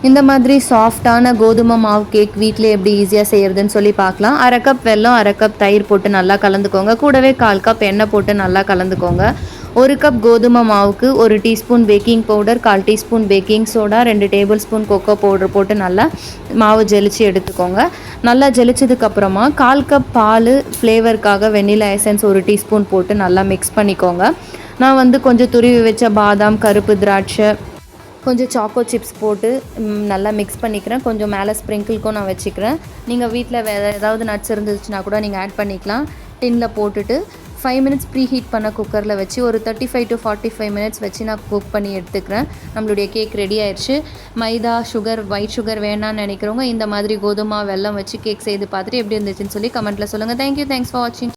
இந்த மாதிரி சாஃப்டான கோதுமை மாவு கேக் வீட்டில் எப்படி ஈஸியாக செய்கிறதுன்னு சொல்லி பார்க்கலாம். 1/2 கப் வெல்லம், 1/2 கப் தயிர் போட்டு நல்லா கலந்துக்கோங்க. கூடவே 1/4 கப் எண்ணெய் போட்டு நல்லா கலந்துக்கோங்க. 1 கப் கோதுமை மாவுக்கு 1 teaspoon baking powder, 1/4 teaspoon baking soda, 2 table spoon cocoa powder போட்டு நல்லா மாவு ஜெலிச்சு எடுத்துக்கோங்க. நல்லா ஜெலிச்சதுக்கப்புறமா 1/4 கப் பால், ஃப்ளேவருக்காக வெண்ணிலா எசன்ஸ் 1 டீஸ்பூன் போட்டு நல்லா மிக்ஸ் பண்ணிக்கோங்க. நான் கொஞ்சம் துருவி வச்ச பாதாம், கருப்பு திராட்சை, கொஞ்சம் சாக்கோ சிப்ஸ் போட்டு நல்லா மிக்ஸ் பண்ணிக்கிறேன். கொஞ்சம் மேலே ஸ்ப்ரிங்கிள்க்கும் நான் வச்சுக்கிறேன். நீங்கள் வீட்டில் வேறு ஏதாவது நட்ஸ் இருந்துச்சுன்னா கூட நீங்கள் ஆட் பண்ணிக்கலாம். டின்னில் போட்டுட்டு 5 மினிட்ஸ் ப்ரீ ஹீட் பண்ண குக்கரில் வச்சு ஒரு 35 to 45 மினிட்ஸ் வச்சு நான் குக் பண்ணி எடுத்துக்கிறேன். நம்மளுடைய கேக் ரெடி ஆயிடுச்சு. மைதா, சுகர், ஒயிட் சுகர் வேணான்னு நினைக்கிறவங்க இந்த மாதிரி கோதுமை, வெல்லம் வச்சு கேக் செய்து பார்த்துட்டு எப்படி இருந்துச்சுன்னு சொல்லி கமெண்ட்டில் சொல்லுங்கள். தேங்க்யூ, தேங்க்ஸ் ஃபார் வாட்சிங்.